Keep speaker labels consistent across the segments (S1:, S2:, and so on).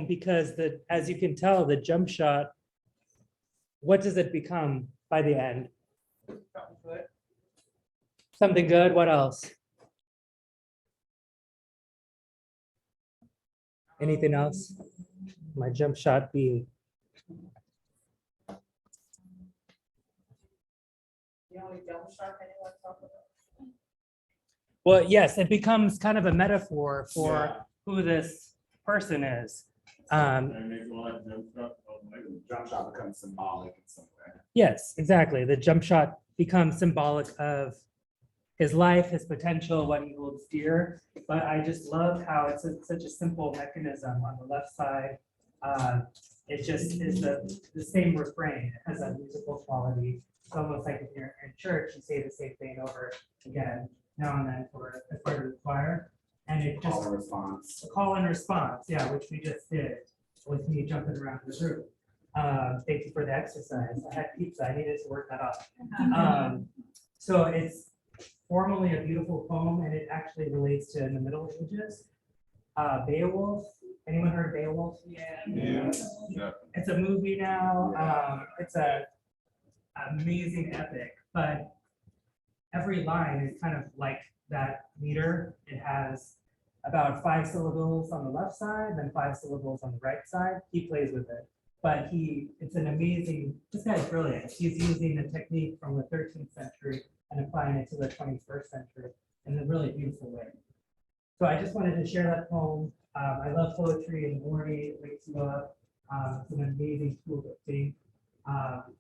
S1: poem because as you can tell, the jump shot, what does it become by the end? Something good. What else? Anything else? My jump shot be well, yes, it becomes kind of a metaphor for who this person is.
S2: Jump shot becomes symbolic in some way.
S1: Yes, exactly. The jump shot becomes symbolic of his life, his potential, what he holds dear. But I just love how it's such a simple mechanism on the left side. It just is the same refrain. It has a musical quality. It's almost like if you're in church, you say the same thing over again now and then for as part of the choir. And it just
S2: Call and response.
S1: a call and response, yeah, which we just did with me jumping around the room. Thank you for the exercise. I had pizza. I needed to work that off. So it's formally a beautiful poem, and it actually relates to in the Middle Ages. Beowulf. Anyone heard of Beowulf?
S2: Yeah.
S1: It's a movie now. It's a amazing epic, but every line is kind of like that meter. It has about 5 syllables on the left side, then 5 syllables on the right side. He plays with it, but it's an amazing, this guy's brilliant. He's using the technique from the 13th century and applying it to the 21st century in a really beautiful way. So I just wanted to share that poem. I love poetry in the morning, it wakes you up. It's an amazing tool to think.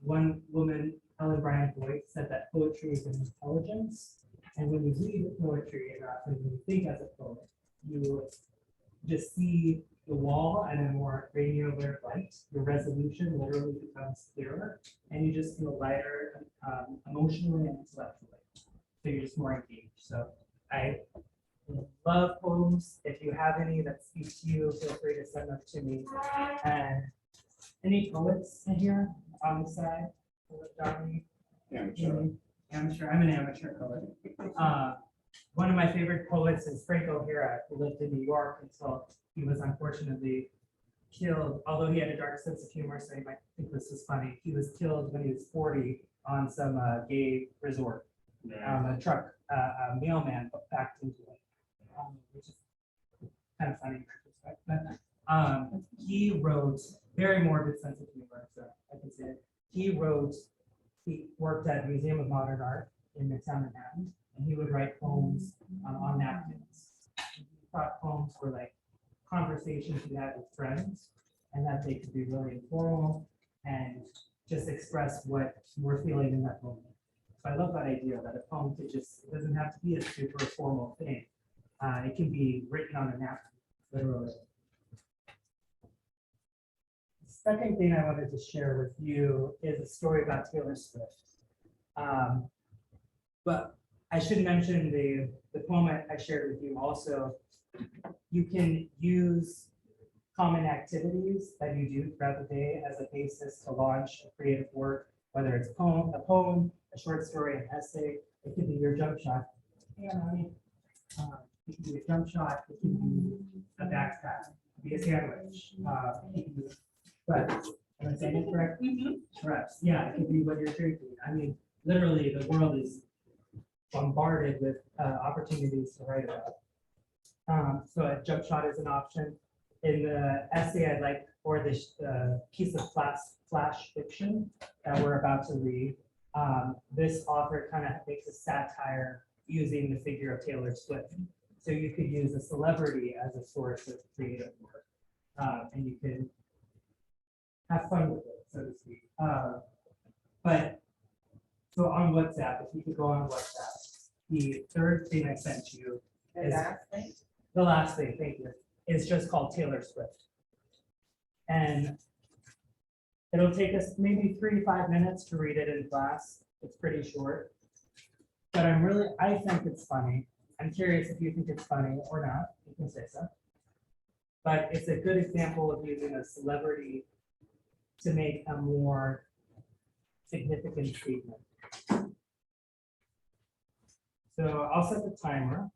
S1: One woman, Ellen Bryant Boyd, said that poetry is an intelligence. And when you read poetry, when you think as a poet, you just see the wall and a more granular light. Your resolution literally becomes clearer, and you just feel lighter emotionally and intellectually. So you're just more engaged. So I love poems. If you have any that speak to you, feel free to send them to me. And any poets in here on the side? Johnny? Amateur. I'm an amateur poet. One of my favorite poets is Frank O'Hara, who lived in New York until he was unfortunately killed. Although he had a dark sense of humor, so you might think this is funny. He was killed when he was 40 on some gay resort. A truck, a mailman backed into it, which is kind of funny in retrospect. But he wrote very morbid sense of humor, so I can say it. He worked at Museum of Modern Art in Midtown Manhattan, and he would write poems on napkins. He thought poems were like conversations he had with friends, and that they could be really informal and just express what we're feeling in that moment. So I love that idea that a poem could it doesn't have to be a super formal thing. It can be written on a napkin, literally. The second thing I wanted to share with you is a story about Taylor Swift. But I should mention the poem I shared with you also. You can use common activities that you do throughout the day as a basis to launch a creative work, whether it's a poem, a short story, an essay. It could be your jump shot. It can be a jump shot. It can be a backpack. It can be a sandwich. It can be preps. Am I saying it correct? Preps. Yeah, it can be what you're drinking. I mean, literally, the world is bombarded with opportunities to write about. So a jump shot is an option. In the essay or this piece of flash fiction that we're about to read, this author kind of makes a satire using the figure of Taylor Swift. So you could use a celebrity as a source of creative work, and you can have fun with it, so to speak. But so on WhatsApp, if you could go on WhatsApp, the third thing I sent you is the last thing, thank you. It's just called Taylor Swift. And it'll take us maybe 3 to 5 minutes to read it in class. It's pretty short. But I think it's funny. I'm curious if you think it's funny or not. You can say so. But it's a good example of using a celebrity to make a more significant statement. So I'll set the timer.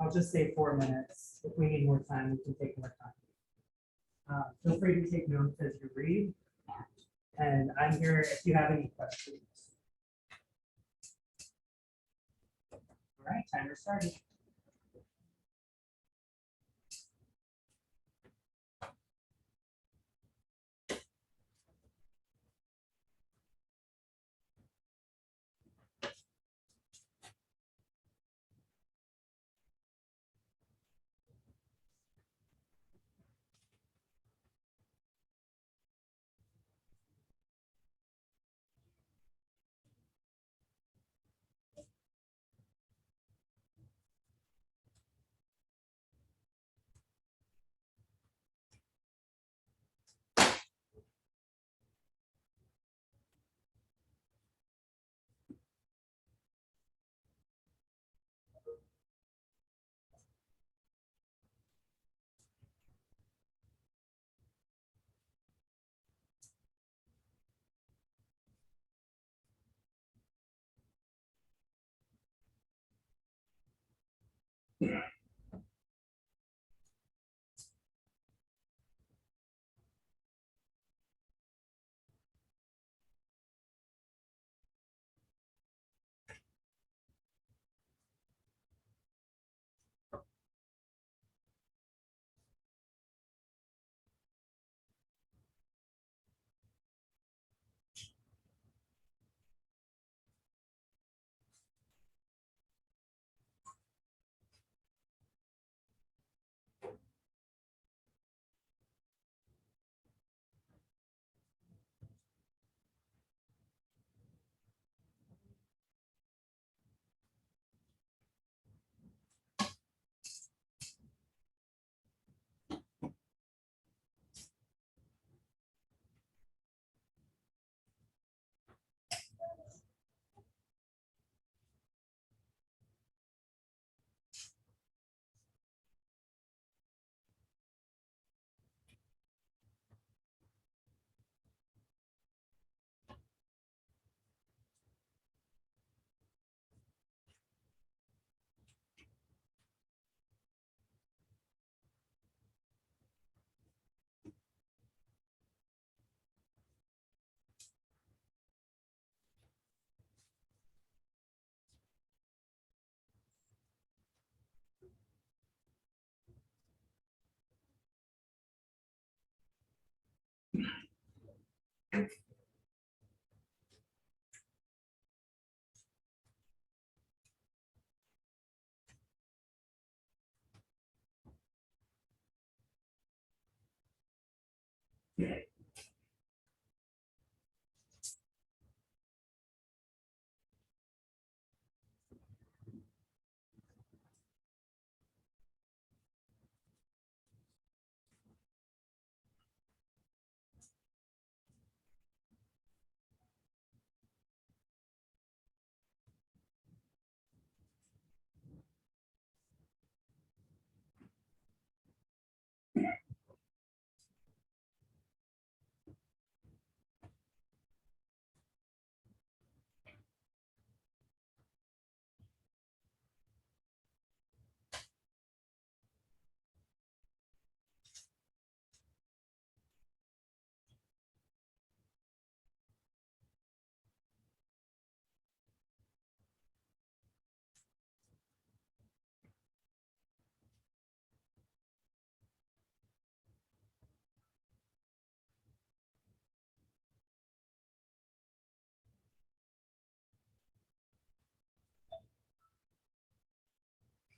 S1: I'll just say 4 minutes. If we need more time, we can take more time. Feel free to take notes as you read. And I'm here if you have any questions. All right, timer started.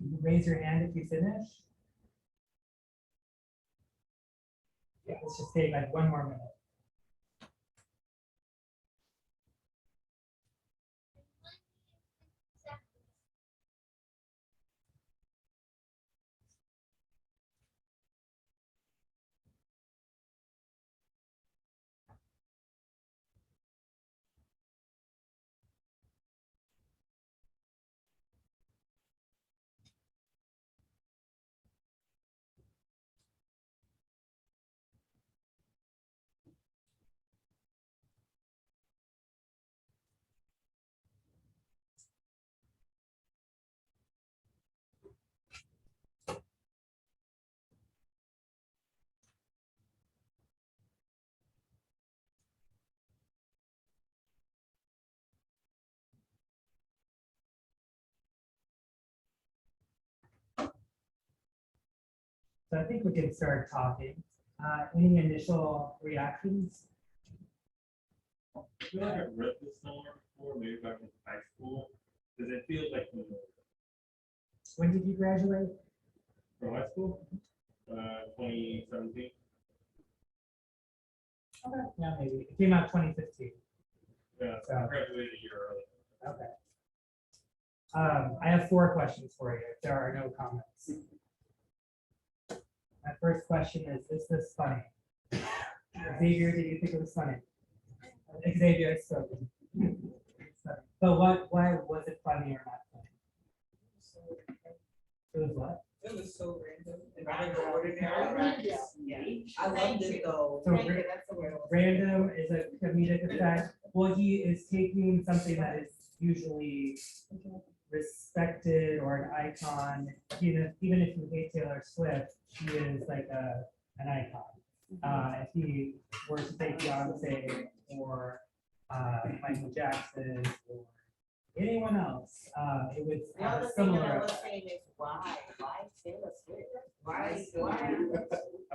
S1: Can you raise your hand if you finish? Yeah, let's just take like 1 more minute. So I think we can start talking. Any initial reactions?
S3: I feel like I've read this somewhere before, maybe back in high school, because it feels like
S1: When did you graduate?
S3: from high school, 2017.
S1: Okay. Yeah, maybe. It came out 2015.
S3: Yeah,
S1: So-
S3: I graduated a year early.
S1: Okay. I have 4 questions for you, if there are no comments. My first question is this funny? Xavier, did you think it was funny? Xavier, it's so good. It's funny. But why was it funny or not funny? It was what?
S4: It was so random and out of the ordinary. I loved it though.
S1: So random is a comedic effect. Well, he is taking something that is usually respected or an icon. Even if you hate Taylor Swift, she is like an icon. If he were to take Beyonce or Michael Jackson or anyone else, it would
S4: The
S1: have
S4: other
S1: a
S4: thing that I
S1: similar.
S4: was saying is why Taylor Swift? Why?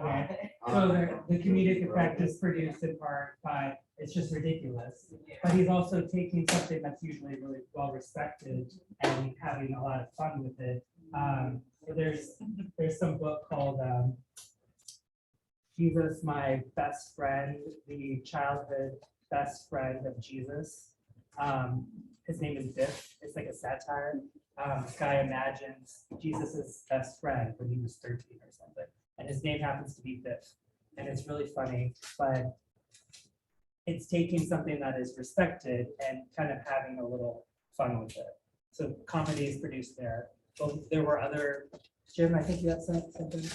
S1: Okay. So the comedic effect is produced in part by, it's just ridiculous. But he's also taking something that's usually really well respected and having a lot of fun with it. So there's some book called Jesus, My Best Friend, the childhood best friend of Jesus. His name is Biff. It's like a satire. This guy imagines Jesus's best friend when he was 13 or something. And his name happens to be Biff. And it's really funny, but it's taking something that is respected and kind of having a little fun with it. So comedy is produced there. Well, there were other, Jim, I think you had something.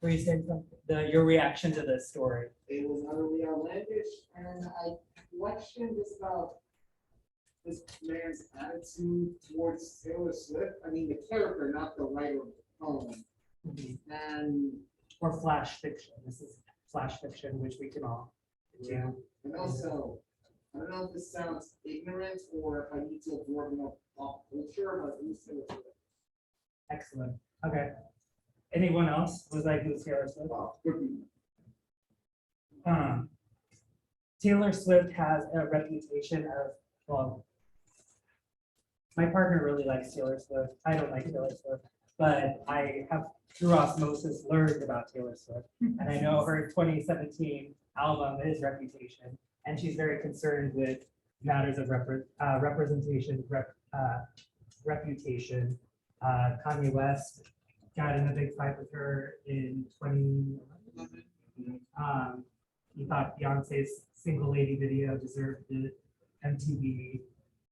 S1: Were you saying something? Your reaction to this story?
S5: It was utterly outlandish, and I questioned this about this man's attitude towards Taylor Swift. I mean, the character, not the writer of the poem. And
S1: Or flash fiction. This is flash fiction, which we can all do.
S5: yeah, and also, I don't know if this sounds ignorant or if I need to absorb more pop culture, but who's Taylor Swift?
S1: Excellent. Okay. Anyone else was like who's Taylor Swift?
S5: Could be.
S1: Taylor Swift has a reputation of, well, my partner really likes Taylor Swift. I don't like Taylor Swift, but I have through osmosis learned about Taylor Swift. And I know her 2017 album is Reputation, and she's very concerned with matters of representation, reputation. Kanye West got in a big fight with her in 2011. He thought Beyonce's Single Lady video deserved the MTV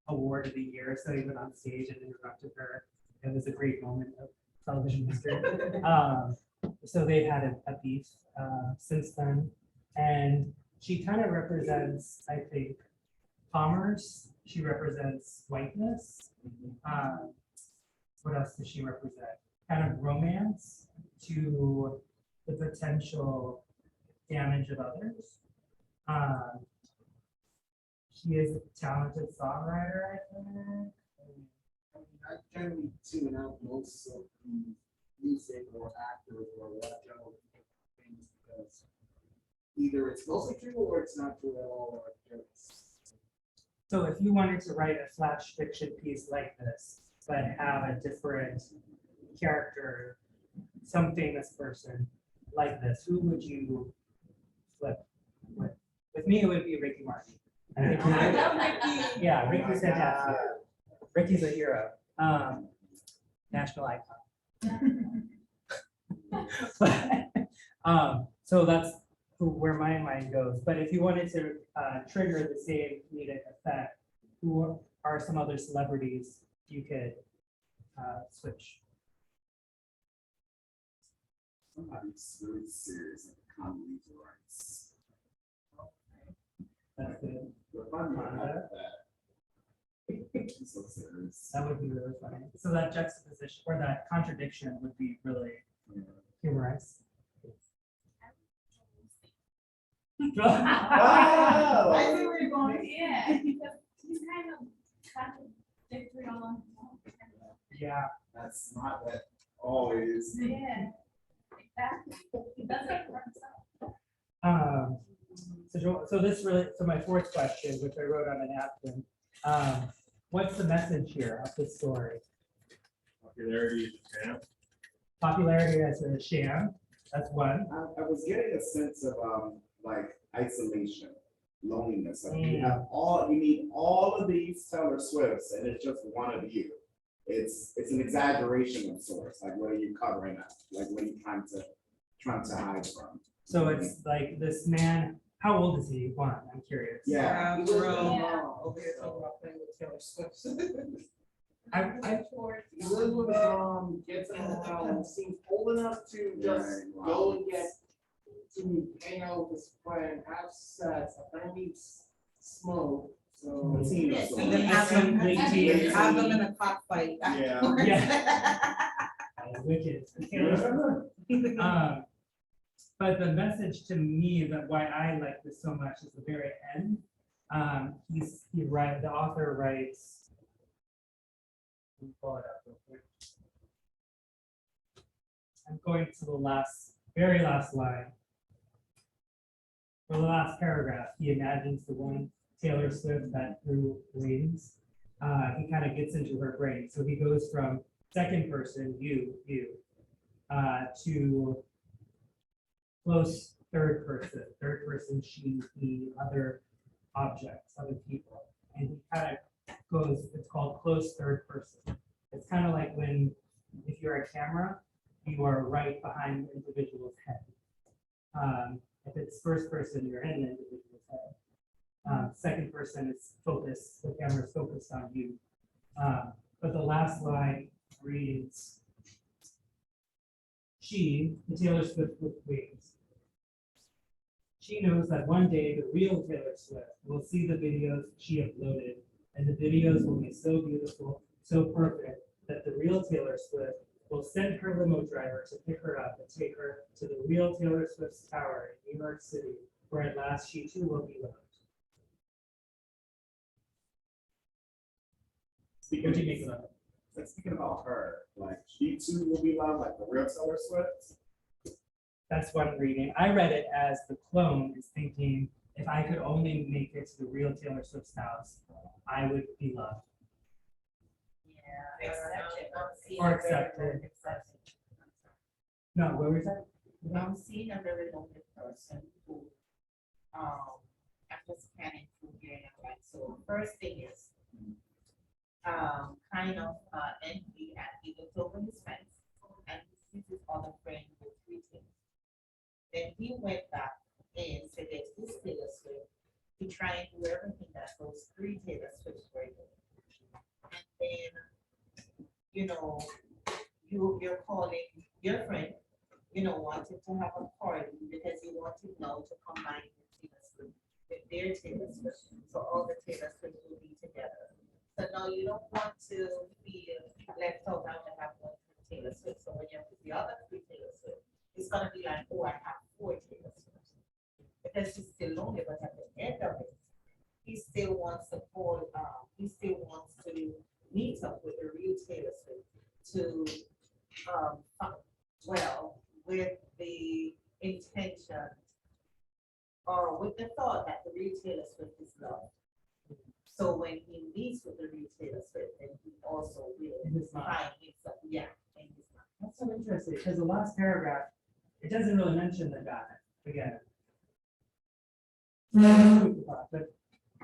S1: Award of the Year, so he went on stage and interrupted her. It was a great moment of television history. So they've had a beef since then, and she kind of represents, I think, commerce. She represents whiteness. What else does she represent? Kind of romance to the potential damage of others. She is a talented songwriter, I think.
S5: I mean, I generally tune out most of the music or actors or whatever things because either it's mostly true or it's not true at all, or it's
S1: So if you wanted to write a flash fiction piece like this, but have a different character, some famous person like this, who would you flip with? With me, it would be Ricky Martin. I think he- Yeah, Ricky's fantastic. Ricky's a hero. National icon. So that's where my mind goes. But if you wanted to trigger the same comedic effect, who are some other celebrities you could switch?
S2: Somebody's really serious and Condoleezza Rice.
S1: That's good.
S2: But funny about that. He's so serious.
S1: That would be really funny. So that juxtaposition or that contradiction would be really
S2: Yeah.
S1: humorous.
S2: Wow.
S6: I see where you're going. Yeah, he's kind of contradictory all on.
S1: Yeah,
S2: That's not that always.
S6: Yeah. That's like for himself.
S1: So my fourth question, which I wrote on a napkin, what's the message here of this story?
S3: Popularity is a champ.
S1: Popularity as a sham, that's one.
S5: I was getting a sense of, like isolation, loneliness, like you need all of these Taylor Swifts and it's just one of you. It's an exaggeration of sorts, like what are you covering up, like what are you trying to hide from?
S1: So it's like this man, how old is he? One, I'm curious.
S5: Yeah.
S4: He
S5: he
S4: was
S5: was-
S4: over here talking about playing with Taylor Swift.
S1: I
S5: He lives with his mom, gets him around, seems old enough to just go and get to hang out with his friend, have sex, apparently smoke, so.
S4: Yes, and then have them, have them in a cockfight.
S5: Yeah.
S1: wicked. But the message to me that why I like this so much is the very end. The author writes. Let me pull it up real quick. I'm going to the very last line. For the last paragraph, he imagines the one Taylor Swift that threw wings. He kind of gets into her brain. So he goes from second person, you, to close third person, she, he, other objects, other people. And he kind of goes, it's called close third person. It's kind of like if you're a camera, you are right behind the individual's head. If it's first person, you're in the individual's head. Second person is focused, the camera is focused on you. But the last line reads, she, the Taylor Swift with wings. She knows that one day the real Taylor Swift will see the videos she uploaded, and the videos will be so beautiful, so perfect, that the real Taylor Swift will send her limo driver to pick her up and take her to the real Taylor Swift's tower in New York City, where at last she too will be loved. What do you make of it?
S5: Like speaking about her, like she too will be loved, like the real Taylor Swift.
S1: That's one reading. I read it as the clone is thinking, if I could only make it to the real Taylor Swift's house, I would be loved. Or accepted. No, what was that?
S7: I'm seeing a very lonely person who, I'm just scanning through here now, right? So first thing is, kind of, envy and he looked over his fence and he sees his other friend with 3 things. Then he went back and said, there's this Taylor Swift, to try and do everything that those 3 Taylor Swifts were doing. And then, you're calling your friend, wanted to have a party because you wanted now to combine with Taylor Swift with their Taylor Swift. So all the Taylor Swifts will be together. So now you don't want to feel left out and have one Taylor Swift. So when you're with the other 3 Taylor Swift, it's gonna be like, oh, I have 4 Taylor Swifts. Because he's still lonely, but at the end of it, he still wants to call, he still wants to meet up with the real Taylor Swift to, with the intention or with the thought that the real Taylor Swift is loved. So when he meets with the real Taylor Swift, then he also will
S1: In his mind.
S7: find himself, in his mind.
S1: That's so interesting, because the last paragraph, it doesn't really mention the guy again. But,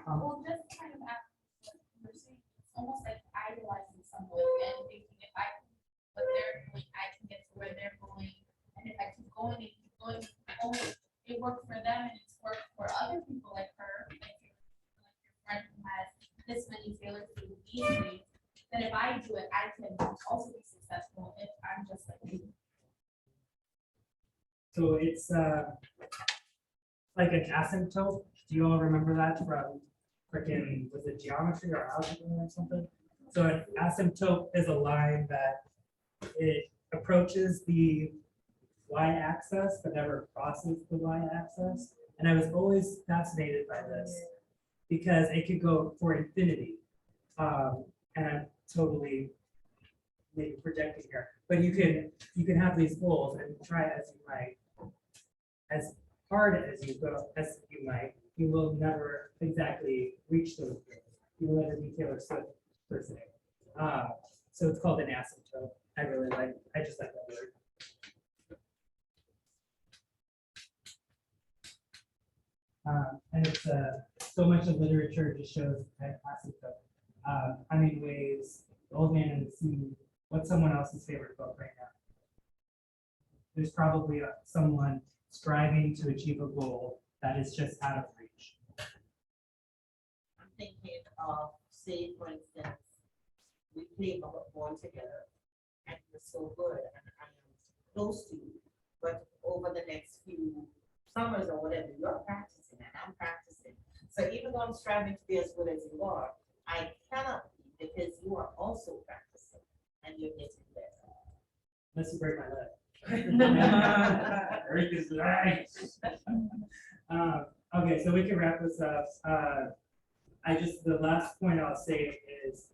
S6: Well, just kind of after what you're saying, it's almost like idolizing someone and thinking if I, what they're doing, I can get to where they're going. And if I keep going and keep going, it worked for them and it's worked for other people like her, like your friend who has this many Taylor Swift easily, then if I do it, I can also be successful if I'm just like you.
S1: so it's like an asymptote. Do you all remember that from freaking, was it geometry or algebra or something? So an asymptote is a line that it approaches the y-axis but never crosses the y-axis. And I was always fascinated by this because it could go for infinity. And I'm totally maybe projecting here, but you can have these goals and try as you might. as hard as you go, as you might, you will never exactly reach those goals. You will never be Taylor Swift per se. So it's called an asymptote. I just like that word. And it's so much of literature just shows that asymptote. Hemingway's The Old Man and the Sea. What's someone else's favorite book right now? There's probably someone striving to achieve a goal that is just out of reach.
S7: I'm thinking of, say, for instance, we played ball together and it was so good and I am close to you, but over the next few summers or whatever, you're practicing and I'm practicing. So even though I'm striving to be as good as you are, I cannot be because you are also practicing and you're getting better.
S1: Unless you break my leg. Break his leg. Okay, so we can wrap this up. The last point I'll say is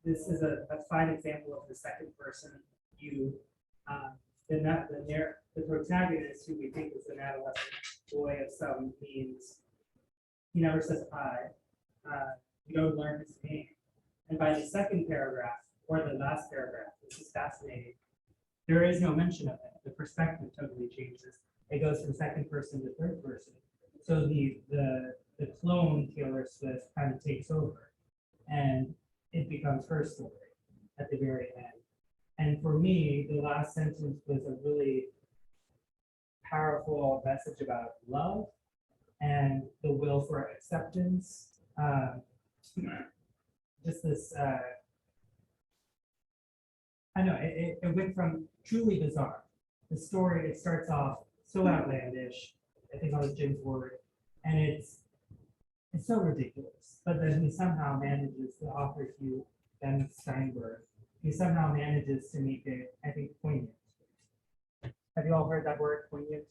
S1: this is a fine example of the second person. The protagonist, who we think is an adolescent boy of some means, he never says I. You don't learn his name. And by the second paragraph, or the last paragraph, this is fascinating, there is no mention of it. The perspective totally changes. It goes from second person to third person. So the clone Taylor Swift kind of takes over, and it becomes her story at the very end. And for me, the last sentence was a really powerful message about love and the will for acceptance. Just this, I know, it went from truly bizarre. The story, it starts off so outlandish, I think that was Jim's word, and it's so ridiculous. But then he somehow manages, the author Hugh Ben Steinberg, he somehow manages to make it, I think, poignant. Have you all heard that word, poignant?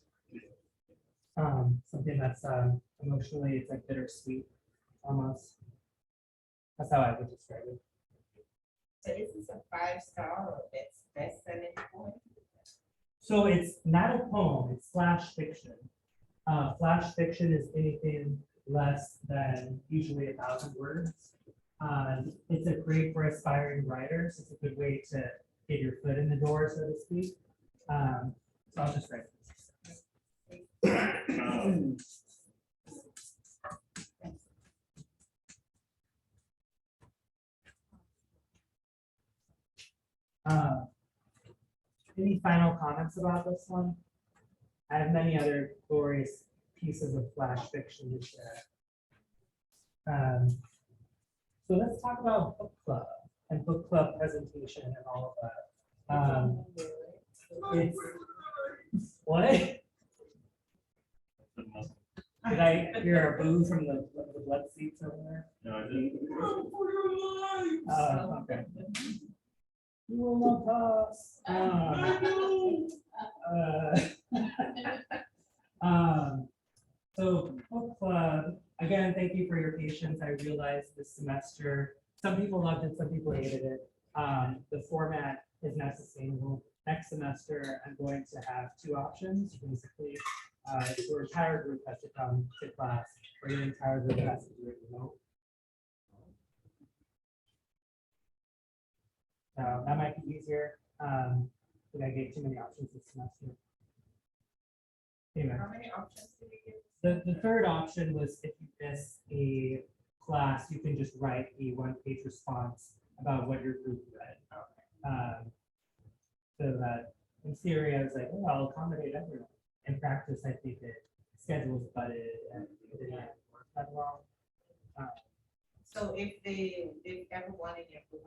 S1: Something that's emotionally, it's like bittersweet, almost. That's how I would describe it.
S7: So is this a 5-star or best-selling poem?
S1: So it's not a poem, it's flash fiction. Flash fiction is anything less than usually 1,000 words. It's a great for aspiring writers. It's a good way to get your foot in the door, so to speak. So I'll just write this. Any final comments about this one? I have many other glorious pieces of flash fiction to share. So let's talk about book club and book club presentation and all of that. It's what? Did I hear a boo from the blood seats over there?
S3: No, I didn't.
S1: Okay. You will not pass. So book club, again, thank you for your patience. I realized this semester, some people loved it, some people hated it. The format is not sustainable. Next semester, I'm going to have 2 options. Basically, your entire group has to come to class, or your entire group has to do it remote. That might be easier. But I gave too many options this semester. Anyway.
S7: How many options do we give?
S1: The third option was if you miss a class, you can just write a 1-page response about what your group read. So that in theory, I was like, oh, I'll accommodate everyone. In practice, I think the schedule's butted and it didn't work that well.
S7: So if everyone in your group,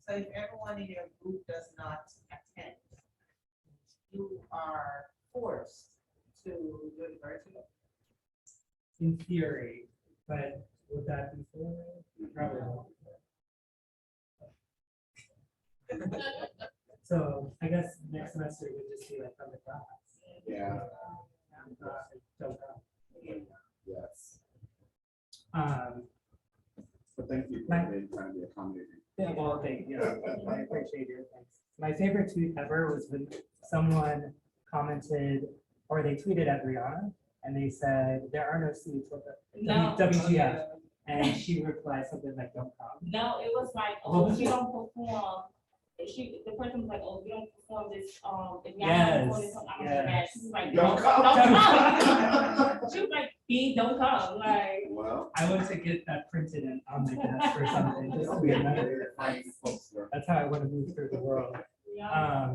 S7: so if everyone in your group does not attend, you are forced to do it virtually.
S1: In theory, but would that be fair? Probably not. So I guess next semester would just be like from the class.
S2: Yeah,
S1: Don't come.
S2: yes.
S1: Um,
S2: But thank you for being trying to be accommodating.
S1: Yeah, well, thank you. I appreciate your thanks. My favorite tweet ever was when someone commented, or they tweeted at Rihanna, and they said, there are no seats, what the,
S8: No.
S1: WTF? And she replied something like, don't come.
S8: No, it was like,
S1: What
S8: oh,
S1: was
S8: she
S1: it?
S8: don't perform. The person was like, oh, you don't perform this, if y'all
S1: Yes,
S8: don't perform this, I'm gonna
S1: yes.
S8: She was like,
S5: Don't
S8: don't
S5: come.
S8: come. She was like, B, don't come, like.
S5: Well.
S1: I want to get that printed and on my desk or something, just to be another. That's how I want to move through the world.
S8: Yeah.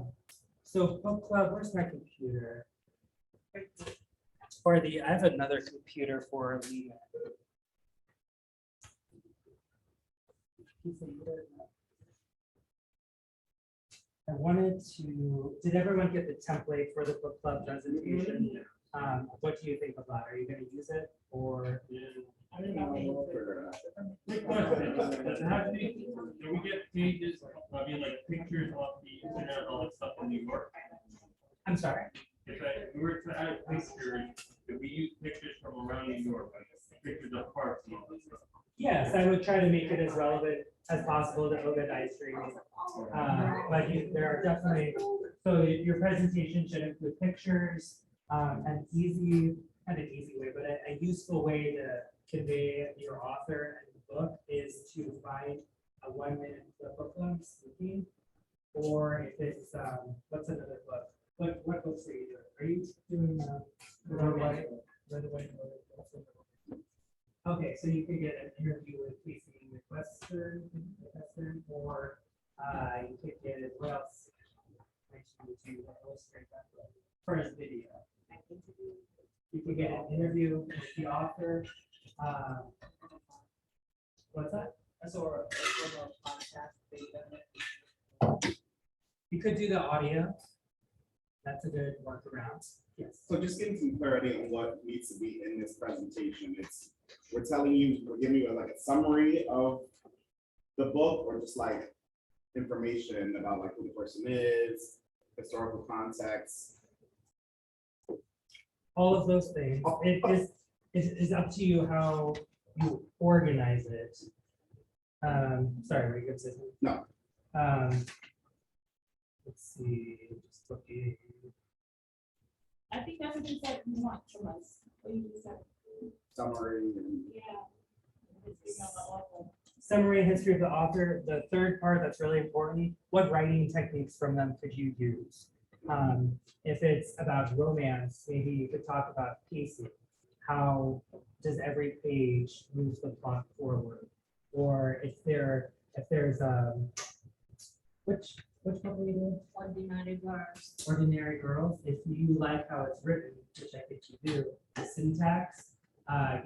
S1: So book club, where's my computer? Or I have another computer for Lena. I wanted to, did everyone get the template for the book club presentation? What do you think of that? Are you gonna use it or?
S3: I don't know. Quick question, does it have to be, do we get pages, I mean, like pictures off the internet, all that stuff in New York?
S1: I'm sorry.
S3: If we were to add pictures, if we use pictures from around New York, like pictures of parks and all that stuff.
S1: Yes, I would try to make it as relevant as possible to OVID streaming. But there are definitely, so your presentation should include pictures, an easy, not an easy way, but a useful way to convey your author and the book is to find a 1 minute book club speaking. Or if it's, what's another book? What books are you doing? Are you doing, Red, White? Okay, so you could get an interview with Casey McWestern, or you could get, what else? Actually, to illustrate that book, first video. You could get an interview with the author. What's that? You could do the audio. That's a good workaround. Yes.
S2: So just getting some clarity on what needs to be in this presentation. We're giving you like a summary of the book, or just like information about like who the person is, historical context.
S1: All of those things. It is up to you how you organize it. Sorry, were you gonna say something?
S2: No.
S1: Let's see, just looking.
S8: I think that's what you said you want from us. What you said.
S2: Summary and
S8: Yeah. It's, you know, the author.
S1: Summary and history of the author. The third part that's really important, what writing techniques from them could you use? If it's about romance, maybe you could talk about pacing. How does every page move the plot forward? Or if there's which book were you doing?
S6: Ordinary girls.
S1: Ordinary Girls. If you like how it's written, which I think you do, the syntax,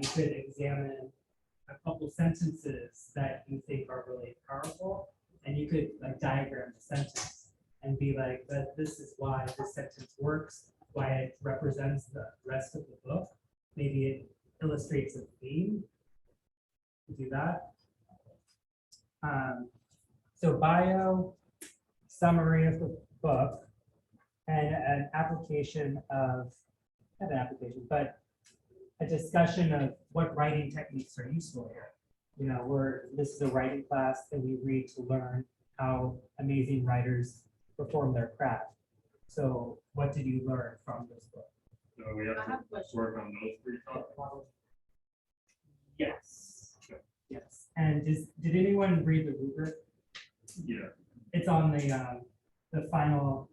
S1: you could examine a couple sentences that you think are really powerful, and you could like diagram the sentence and be like, that this is why this sentence works, why it represents the rest of the book. Maybe it illustrates a theme. Do that. So bio, summary of the book, and an application of, not an application, but a discussion of what writing techniques are useful here. You know, this is a writing class that we read to learn how amazing writers perform their craft. So what did you learn from this book?
S3: So we have
S6: I have a
S3: to
S6: question.
S3: work on those three topics.
S1: Yes. Yes. And did anyone read the rubric?
S3: Yeah.
S1: It's on the final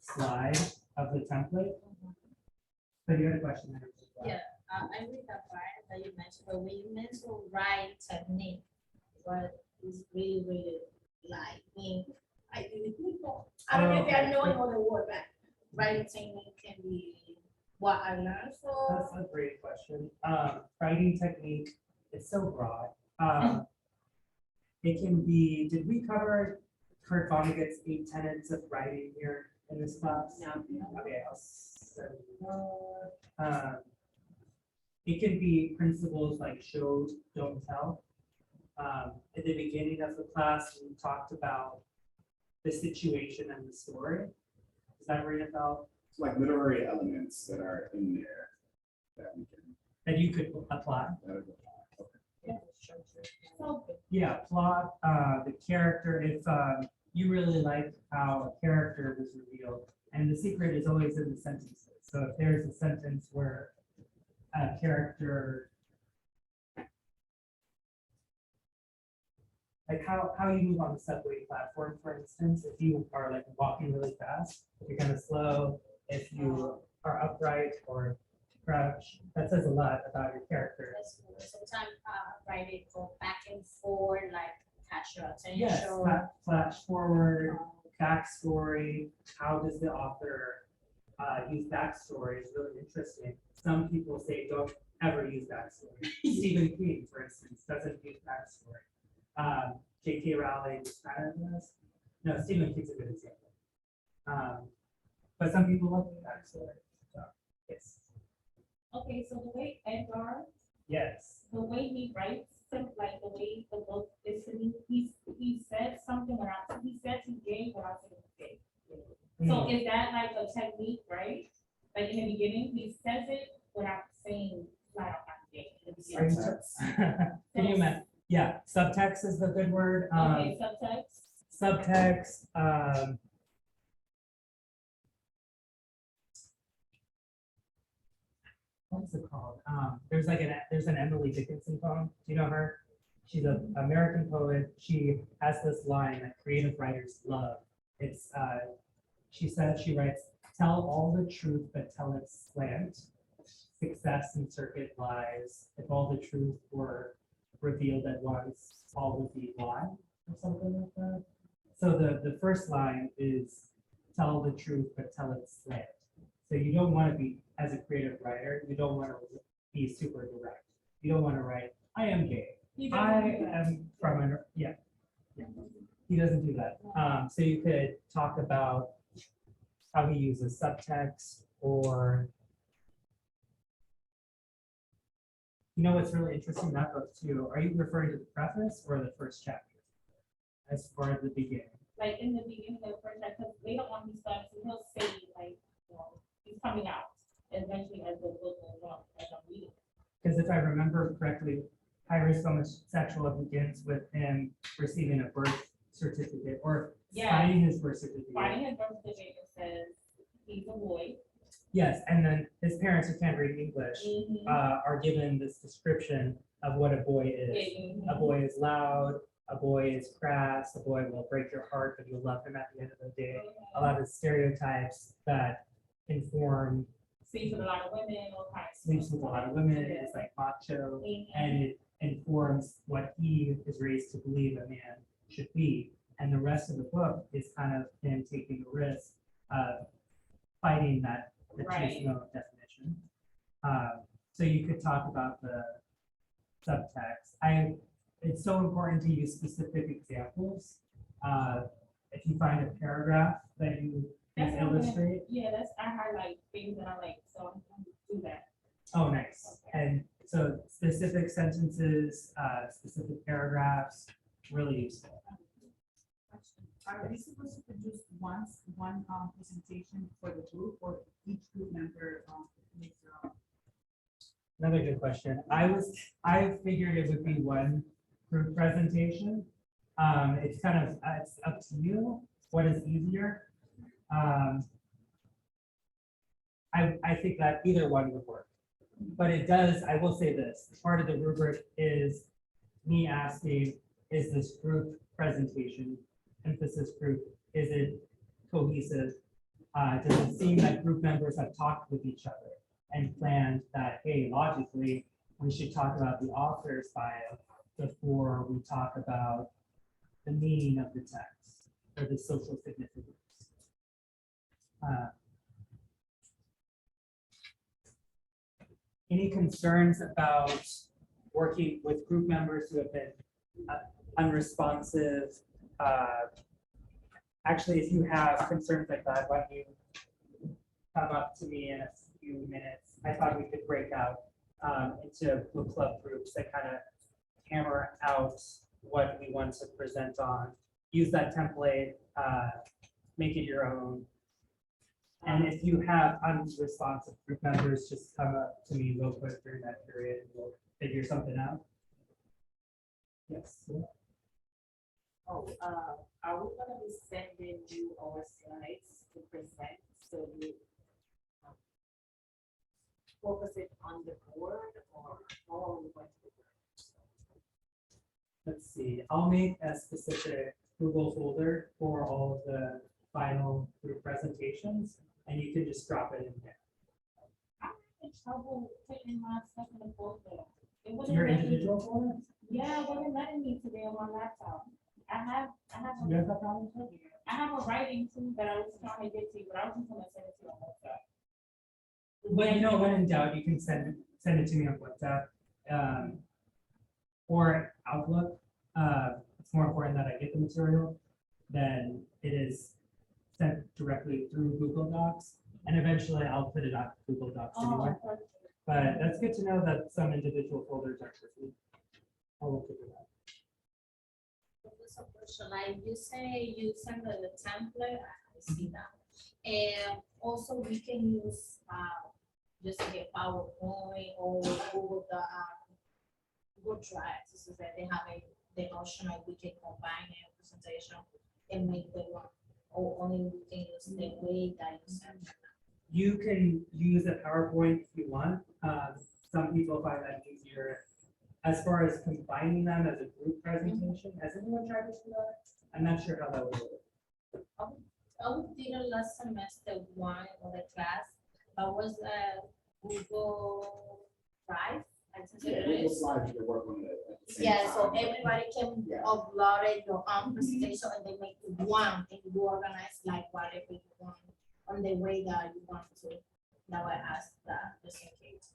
S1: slide of the template. So you had a question there.
S6: Yeah, I read that part that you mentioned, but when you mentioned writing technique, what is really like, I don't know if I know another word, but writing technique can be what I learned
S1: That's
S6: for.
S1: a great question. Writing technique, it's so broad. It can be, did we cover Kurt Vonnegut's 8 tenets of writing here in this class?
S7: No.
S1: Okay, I'll send that. It can be principles like show, don't tell. At the beginning of the class, we talked about the situation and the story. Does that ring a bell?
S2: it's like literary elements that are in there that we can.
S1: That you could apply?
S6: So,
S1: Yeah, plot, the character, if you really liked how a character was revealed, and the secret is always in the sentences. So if there's a sentence where a character, like how you move on the subway platform, for instance, if you are like walking really fast, if you're kind of slow, if you are upright or crouch, that says a lot about your character.
S8: That's cool. Sometimes, write it, go back and forth, like catch your attention.
S1: Yes, flash forward, backstory, how does the author use backstory is really interesting. Some people say don't ever use backstory. Stephen King, for instance, doesn't use backstory. J.K. Rowling just kind of does. No, Stephen King's a good example. But some people love the backstory. So, yes.
S8: Okay, so the way Edgar,
S1: Yes.
S8: the way he writes, like the way the book is, he said something without, he said he's gay without saying he's gay. So is that like a technique, right? Like in the beginning, he says it without saying flat out I'm gay. in the
S1: Are you
S8: beginning.
S1: Can you imagine? Yeah, subtext is the good word.
S8: Okay, subtext.
S1: Subtext. What's it called? There's like there's an Emily Dickinson poem. Do you know her? She's an American poet. She has this line that creative writers love. It's she says, she writes, "Tell all the truth, but tell it slant. Success in circuit lies. If all the truth were revealed at once, all would be lie," or something like that. So the first line is tell the truth, but tell it slant. So you don't want to be, as a creative writer, you don't want to be super direct. You don't want to write, "I am gay. I am from an," yeah. He doesn't do that. So you could talk about how he uses subtext, or what's really interesting in that book too. Are you referring to the preface or the first chapter? As far as the beginning.
S8: Like in the beginning of the first chapter, because later on he starts, he'll say like, he's coming out eventually as the book goes on, as I'm reading.
S1: Because if I remember correctly, High Risk Homosexual begins with him receiving a birth certificate or signing his birth certificate.
S8: Finding his birth certificate says he's a boy.
S1: Yes, and then his parents, who can't read English, are given this description of what a boy is. A boy is loud, a boy is crass, a boy will break your heart, but you'll love him at the end of the day. A lot of stereotypes that inform.
S8: Sleeps with a lot of women, all kinds.
S1: Sleeps with a lot of women, is like macho, and it informs what he is raised to believe a man should be. And the rest of the book is kind of him taking the risk of fighting that traditional definition. So you could talk about the subtext. It's so important to use specific examples. If you find a paragraph that you can illustrate.
S8: I highlight things that I like, so I'm going to do that.
S1: Oh, nice. And so specific sentences, specific paragraphs, really useful.
S9: Are we supposed to produce one presentation for the group, or each group member makes their own?
S1: Another good question. I figured it would be one group presentation. It's kind of, it's up to you. What is easier? I think that either one would work. But it does, I will say this, part of the rubric is me asking, is this group presentation, emphasis group, is it cohesive? Does it seem that group members have talked with each other and planned that, hey, logically, we should talk about the author's bio before we talk about the meaning of the text or the social significance? Any concerns about working with group members who have been unresponsive? Actually, if you have concerns like that, why don't you come up to me in a few minutes? I thought we could break out into book club groups that kind of hammer out what we want to present on. Use that template, make it your own. And if you have unresponsive group members, just come up to me real quick during that period and we'll figure something out. Yes.
S7: Oh, are we gonna be sending you our slides to present, so you um, focus it on the board, or how are we going to do it?
S1: Let's see, I'll make a specific Google folder for all of the final group presentations, and you can just drop it in there.
S8: I'm having trouble putting my stuff in the folder. It
S1: To
S8: wouldn't
S1: your
S8: let me-
S1: individual folder?
S8: Yeah, it wasn't letting me today on my laptop. I have
S1: You have that problem?
S8: I have a writing tool that I was trying to get to, but I was just gonna send it to you on WhatsApp.
S1: Well, you know, when in doubt, you can send it to me on WhatsApp, or Outlook. It's more important that I get the material than it is sent directly through Google Docs. And eventually I'll put it on Google Docs anyway.
S8: Oh, perfect.
S1: But that's good to know that some individual folders are free. I'll look into that.
S6: So, like you say, you send the template, I see that. And also we can use, just like a PowerPoint or Google, Google Drive, so that they have the option of we can combine a presentation and make the one, or only we can use the way that you send it.
S1: You can use a PowerPoint if you want. Some people find that easier. As far as combining them as a group presentation, has anyone tried to do that? I'm not sure how that would work.
S6: I did it last semester, one of the class, but was Google Drive. I think
S2: Yeah,
S6: it
S2: Google
S6: is.
S2: Slides, you can work on it at the same
S6: Yeah, so
S2: time.
S6: everybody can
S2: Yeah.
S6: upload it, your own presentation, and they make one, and you organize like whatever you want on the way that you want to. Now I asked that, just in case.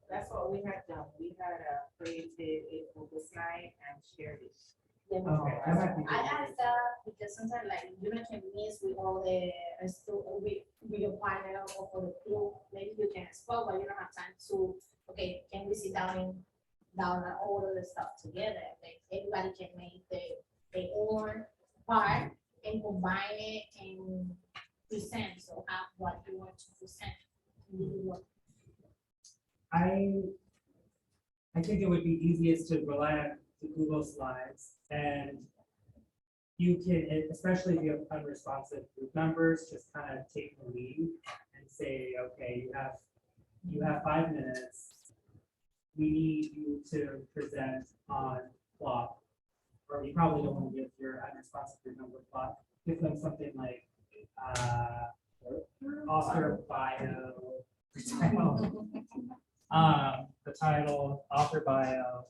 S7: That's what we had done. We had created a Google slide and shared it.
S6: Then
S1: Okay, that might be
S6: I
S1: good.
S6: asked that because sometimes like you know can miss with all the with your partner or for the group, maybe you can explore, but you don't have time to, okay, can we sit down and all of the stuff together? Like everybody can make their own part and combine it and present, so have what you want to present.
S1: I think it would be easiest to rely on the Google Slides, and you can, especially if you have unresponsive group members, just kind of take the lead and say, okay, you have 5 minutes. We need you to present on plot, or you probably don't want to give your unresponsive group member plot. Give them something like author bio, the title, author bio,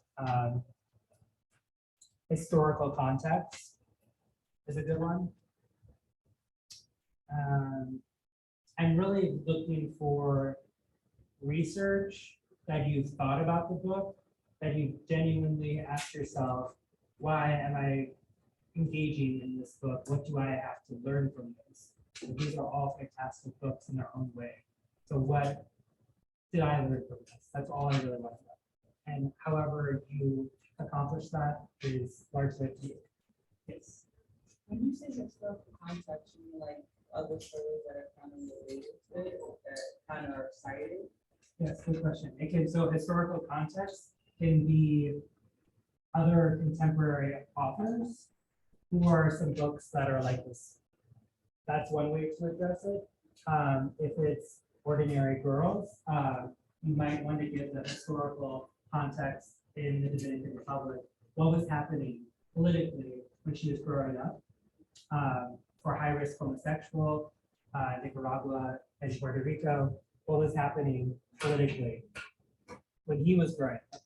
S1: historical context is a good one. I'm really looking for research that you've thought about the book, that you genuinely asked yourself, why am I engaging in this book? What do I have to learn from this? And these are all fantastic books in their own way. So what did I learn from this? That's all I really want to know. And however you accomplish that is largely up to you. Yes.
S9: When you say historical context, you mean like other stories that are kind of related to it, that kind of are cited?
S1: Yes, good question. It can, so historical context can be other contemporary authors who are some books that are like this. That's one way to address it. If it's Ordinary Girls, you might want to give the historical context in the Dominican Republic. What was happening politically when she was growing up? For high-risk homosexual, Nicaragua and Puerto Rico, what was happening politically when he was growing up?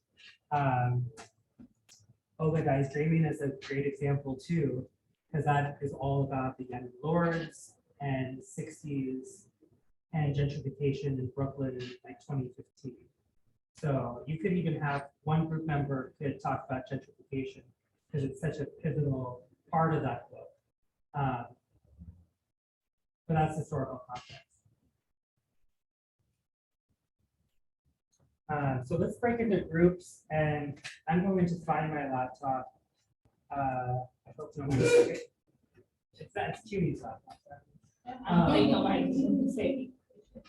S1: Obadiah's Dreaming is a great example too, because that is all about the young lords and 60s and gentrification in Brooklyn in like 2015. So you could even have one group member could talk about gentrification because it's such a pivotal part of that book. But that's historical context. So let's break into groups, and I'm going to find my laptop. I hope no one it's Judy's laptop.
S8: I'm thinking like you say.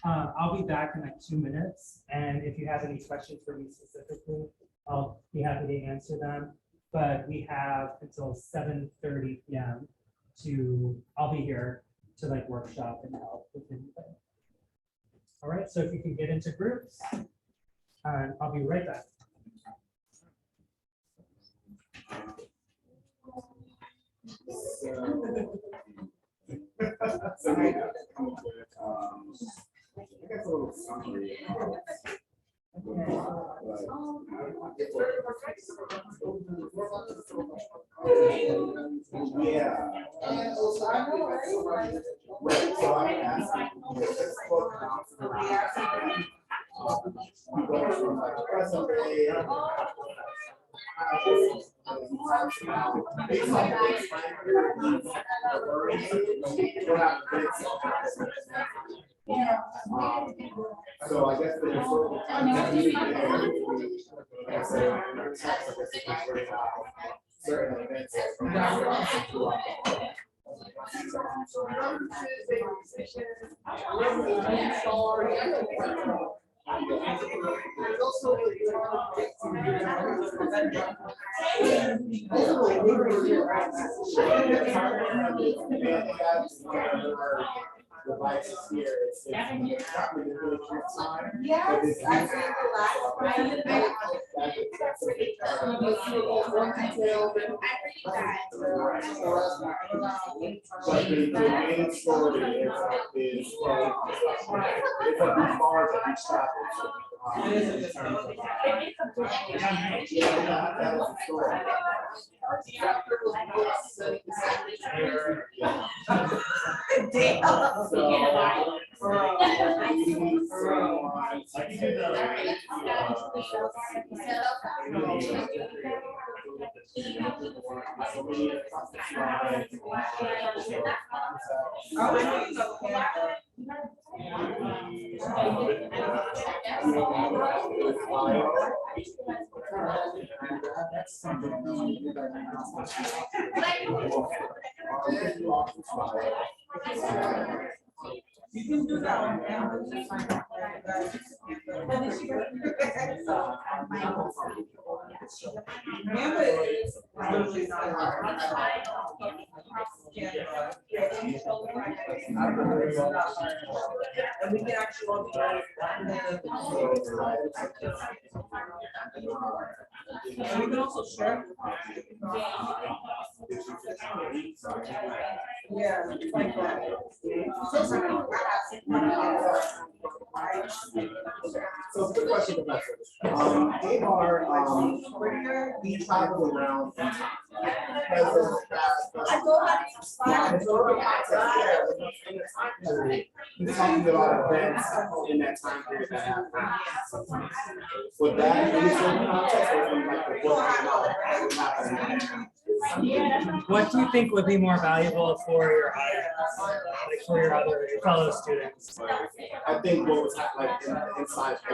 S1: I'll be back in like 2 minutes, and if you have any questions for me specifically, I'll be happy to answer them. but we have until 7:30 PM I'll be here to like workshop and help with anything. All right, so if you can get into groups, I'll be right back.
S2: So we have to come up with, I guess a little summary. Yeah. Right, so I asked, this book bouncing around. Going from like present day. So I guess the historical context there, I said, in our text, I guess it can bring out certain events from devices here, it's not really a good time. But it's but the main story is it's a far that he traveled. Yeah, that was the story.
S4: You can do that on Canvas. Remember, it's really not hard. And we can actually. And we can also share. Yeah, like that.
S2: So good question, Professor. We travel around from present, past, historical context there, in the time period. He's talking about events in that time period that have happened. Would that be historical context or from like the book happening?
S1: What do you think would be more valuable for your audience, like for your other fellow students?
S2: I think what was like inside. To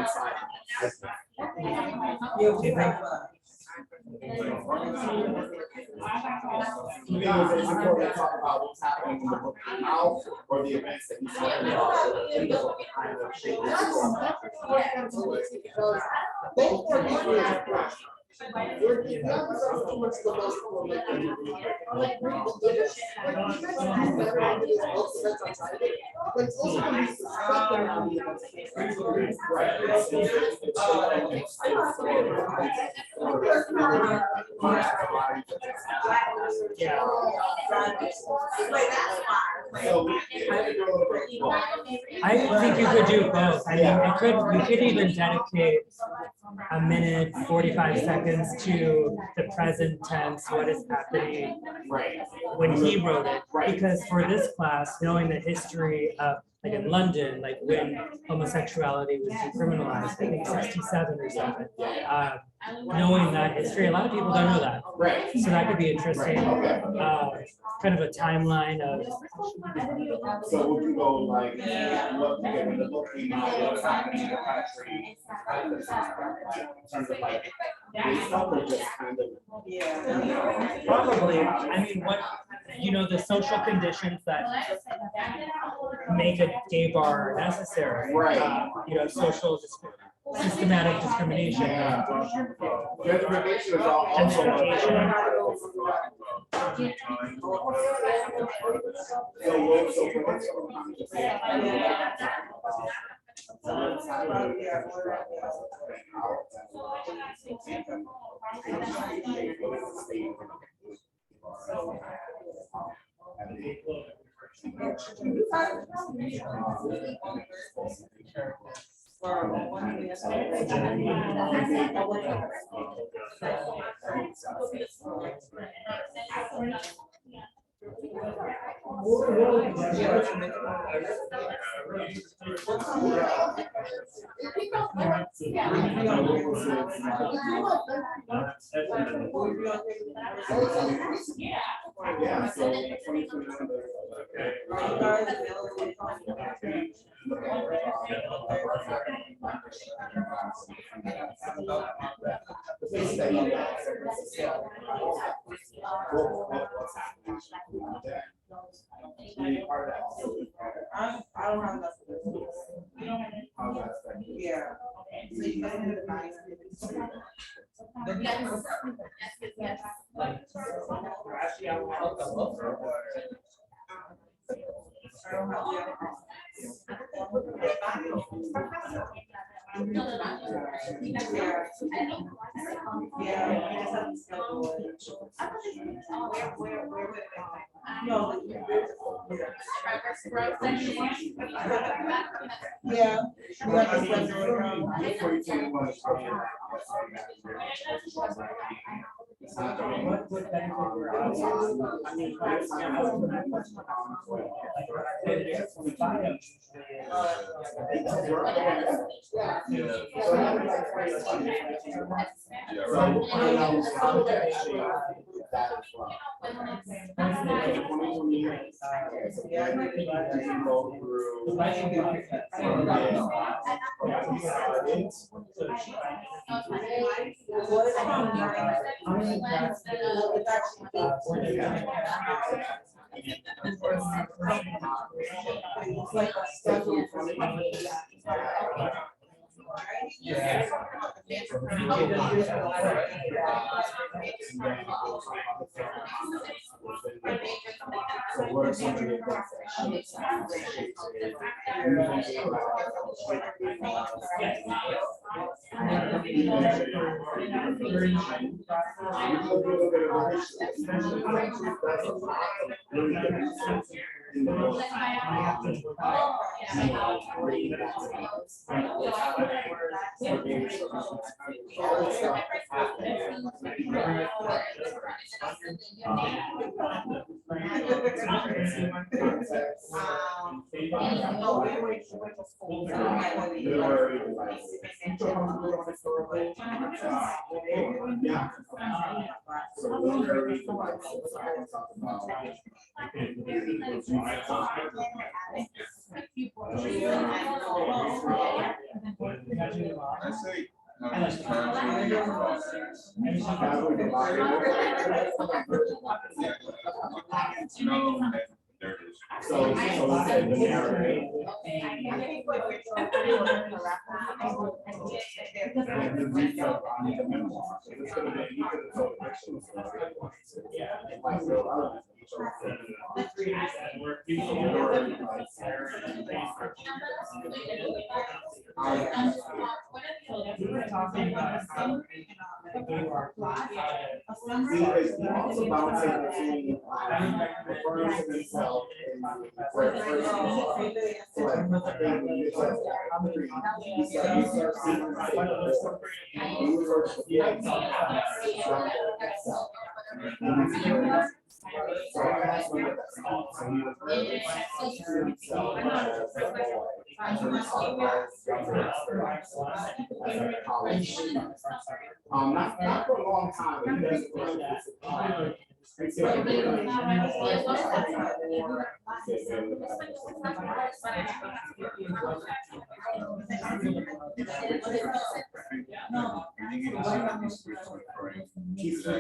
S2: me, it's important to talk about what's happening in the book now, or the events that he's talking about in the book kind of shape
S1: I think you could do both. I mean, you could even dedicate a minute, 45 seconds to the present tense, what is happening when he wrote it. Because for this class, knowing the history of, like in London, like when homosexuality was decriminalized, I think 67 or something. Knowing that history, a lot of people don't know that.
S2: Right.
S1: So that could be interesting. Kind of a timeline of.
S2: So would you go like, what when the book came out, what was happening in the country? In terms of like, based on or just kind of.
S1: Probably, I mean, what, the social conditions that make a gay bar necessary.
S2: Right.
S1: Social systematic discrimination.
S2: Yeah. Gentrification is also. Yeah, so.
S7: I don't have enough. Yeah. So you guys have a nice.
S6: Yes.
S7: I don't have yeah.
S1: What would benefit your house? I mean,
S2: also bouncing between the firms and themselves not for a long time, but he does.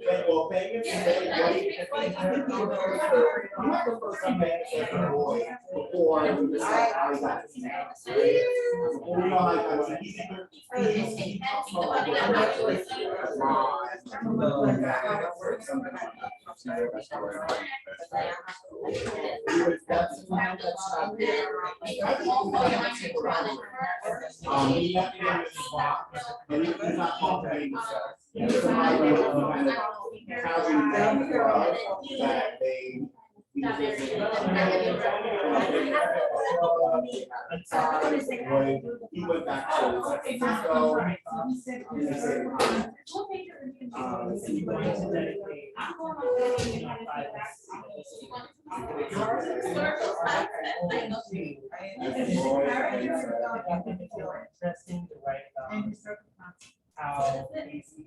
S2: Well, Vegas is very great. You have to first come back as a boy before you decide how you got to snap. Before you know how you got to he talks about like he left me on his block, and he's not cultivating himself. He's somebody that kind of housing them that they. He went back to
S1: He wanted to dedicate, 5 interesting to write about how Casey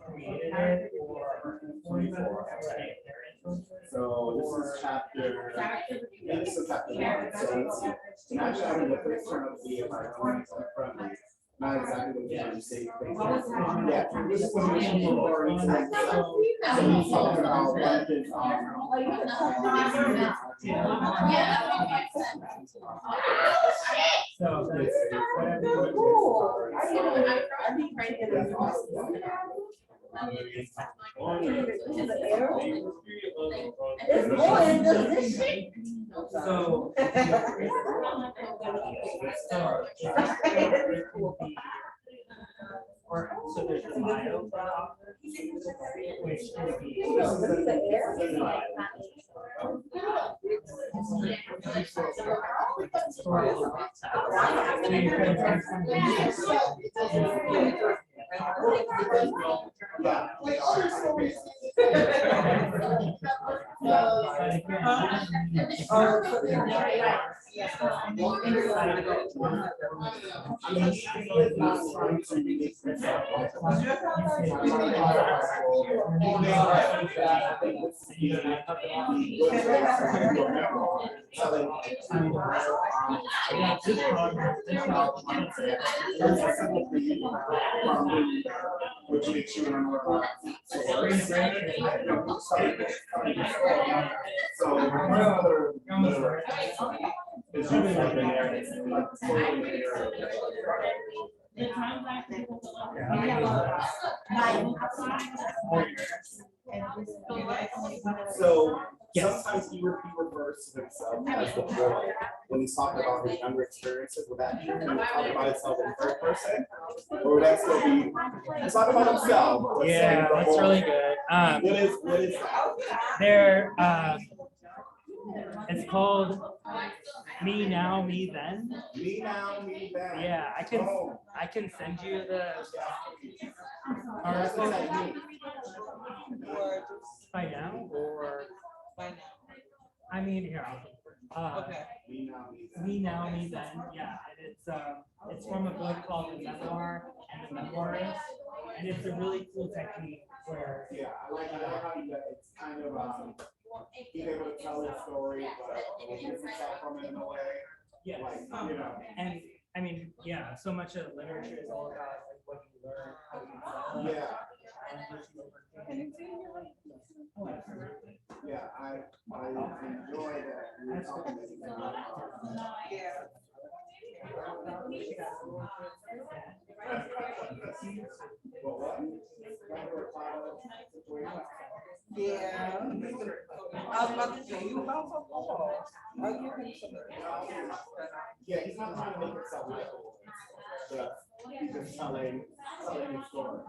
S1: created it or their influences.
S2: So this is chapter, this is chapter 1. So let's see. And actually, I think the first turn of the friendly. Not exactly what you're trying to say. Yeah, this is when we're referring to like, so he's talking about what his
S1: So that's so there's the bio, which can be.
S2: Which makes you remember a lot. So another is like the narrative, like totally narrative. So sometimes he refers to himself as the boy when he's talking about his younger experiences. Would that be talking about himself in third person, or would that still be talking about himself?
S1: Yeah, that's really good.
S2: What is
S1: There, it's called Me Now, Me Then.
S2: Me Now, Me Then?
S1: Yeah, I can send you the
S2: That's what
S1: article
S2: that means.
S1: by now, or
S7: By now.
S1: I mean, here.
S7: Okay.
S2: Me Now, Me Then.
S1: Me Now, Me Then. Yeah, and it's from a book called The Memoir and the Memoirist, and it's a really cool technique where
S2: Yeah, I like how you got it's kind of he's able to tell his story, but remove himself from it in a way.
S1: yeah,
S2: Like, you know.
S1: and I mean, yeah, so much of literature is all about like what you learn, how you develop.
S2: Yeah.
S1: Oh, absolutely.
S2: Yeah, I enjoy that. We're talking about Well, what?
S7: Yeah. I was about to say, you have a ball. Are you
S2: Yeah, he's not trying to make himself likable. He's just telling his story.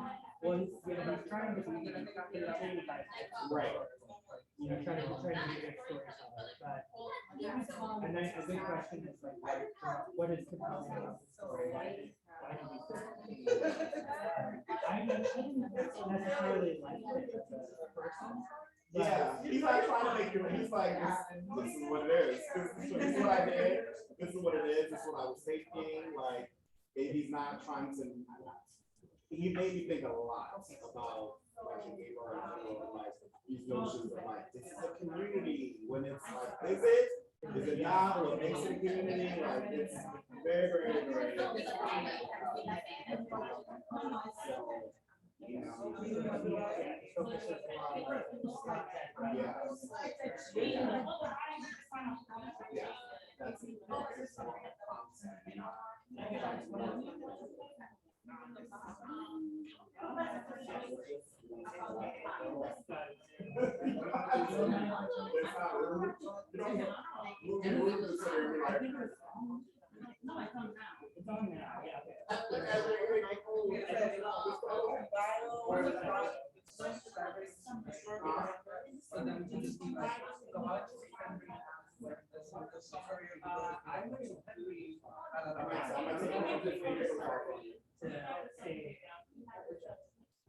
S1: Well, he's trying to be
S2: Right.
S1: you know, trying to be a storyteller, but and then a big question is like, what is compelling about the story? Why do we I didn't necessarily like it as a person.
S2: Yeah, he's not trying to make you. He's like, this is what it is. This is what I did. This is what it is. This is what I was thinking. Like, he's not trying to. He made me think a lot about like like these notions of like this is a community when it's like, is it not? What makes it a community? Like it's very, very, very. You know?
S1: Focuses a lot on content, right?
S2: Yeah. Yeah. That's
S1: No, it's on now. It's on now, yeah.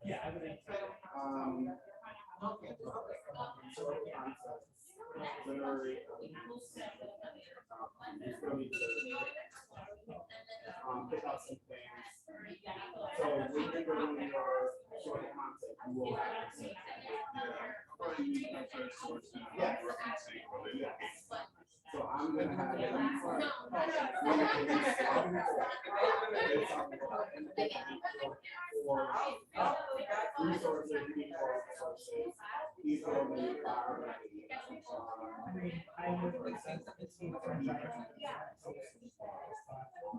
S1: Yeah, I would think so.
S2: Literary, pick out some things. So when you're doing your short concept, you will have to see. Yes. So I'm gonna have it. Resources, resources, these are the
S1: I would think it's the franchise.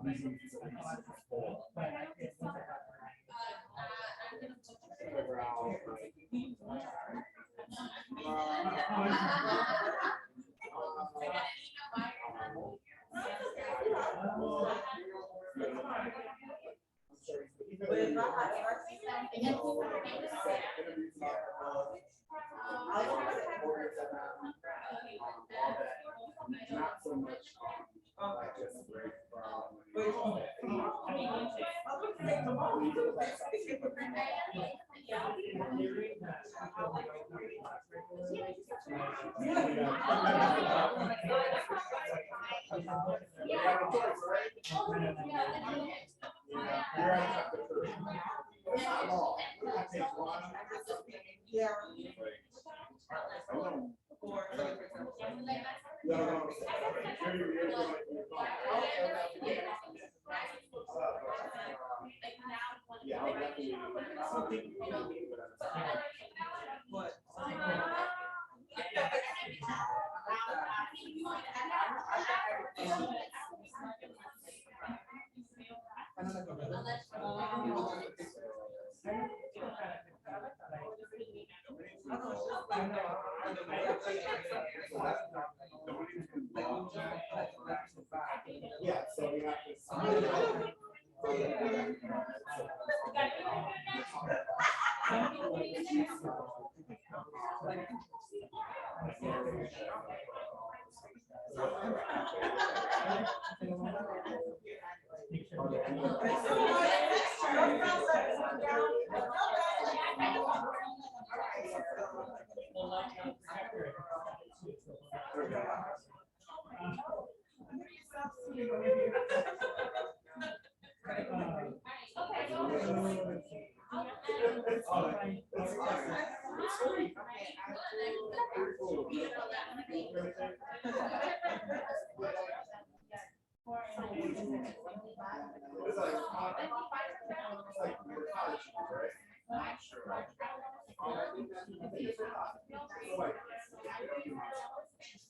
S1: But it's not
S2: figure out. Not so much like just break Yeah, I'll definitely. Yeah, so we have to.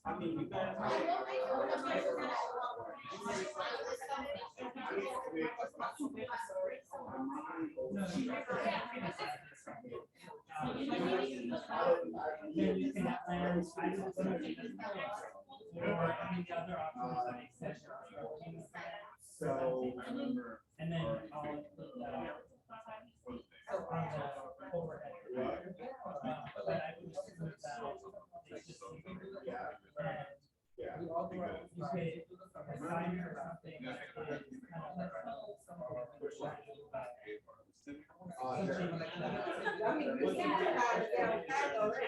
S2: I mean, you guys. So I remember. And then I'll put that on the overhead. But I would just move that. Yeah. You could assign or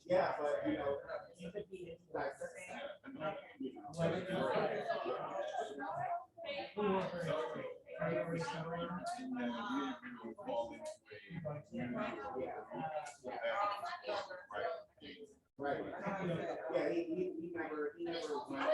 S2: yeah, but you know, right. Yeah, he never went.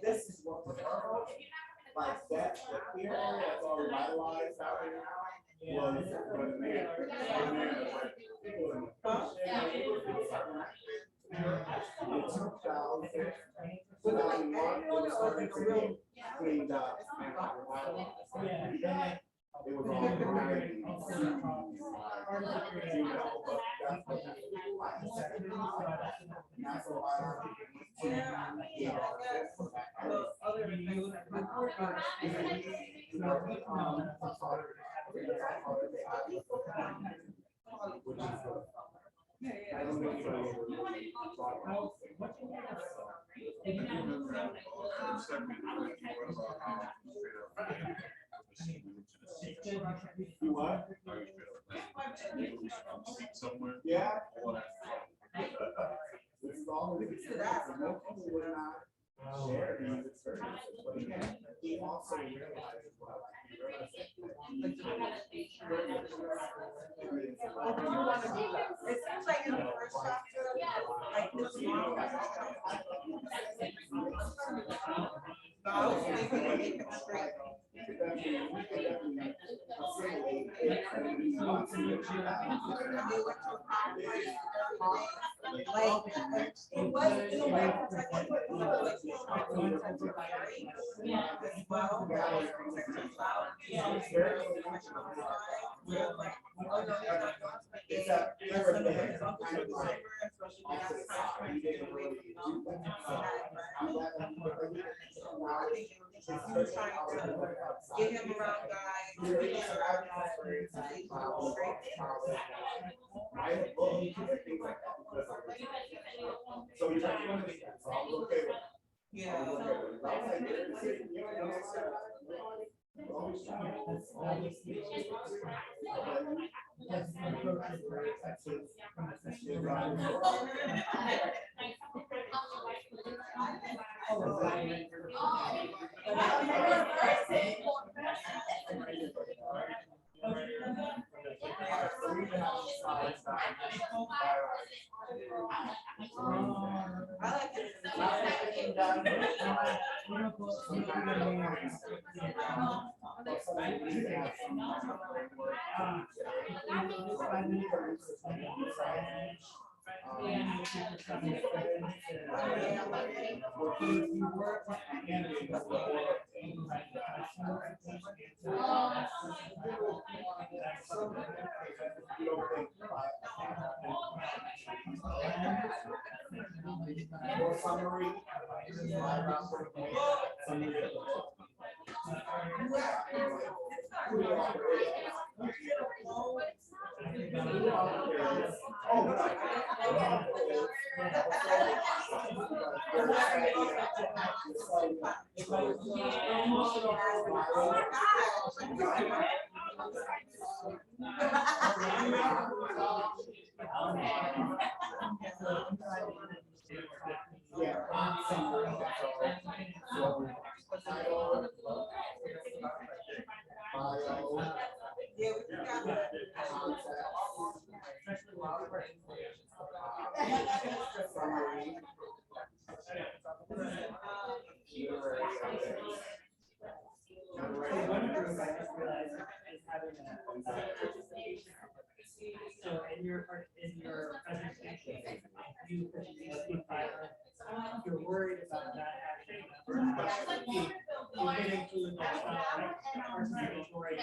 S2: This is what we're like that here, that's all revitalized out there now. Was in 2001, it was starting to get cleaned up and revitalized. It was all right. You what?
S3: Somewhere.
S2: Yeah. This is all. Most people would not share these experiences, but again, he also realizes what he realized.
S7: It seems like in the first chapter, like this mom was I was thinking to make it straight. Like, it was in a way protected, but as well.
S2: It's a
S7: Get him around guys.
S2: So you're not doing this, so I'm okay with it.
S7: Yeah. I like it.
S2: More summary.
S1: So in your presentation, you you're worried about that happening. You can include like participatory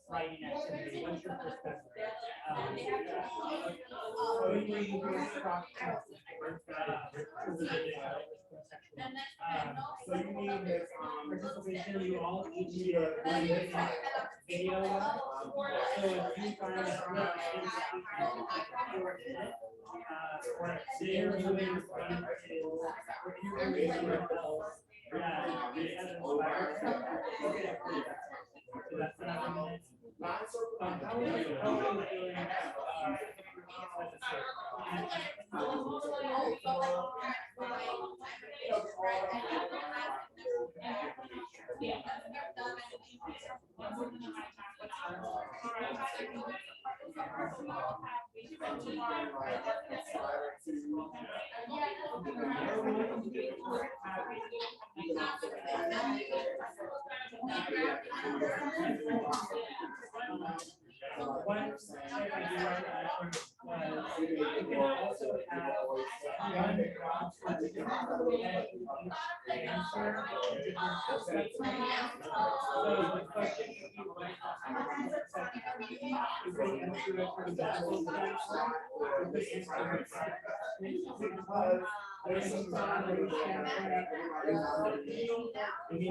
S1: writing activity. What's your perspective?
S2: So you need this,
S1: participation, you all each
S2: you
S1: need
S2: need
S1: a
S2: a
S1: video. So if you find that or they're doing one is, or you're doing something else, yeah, it has inspired. So that's what I'm doing. How are you doing? One thing I do want to add was you can also have one answer. So the question should be like, is the answer for the medical sense? Is the answer maybe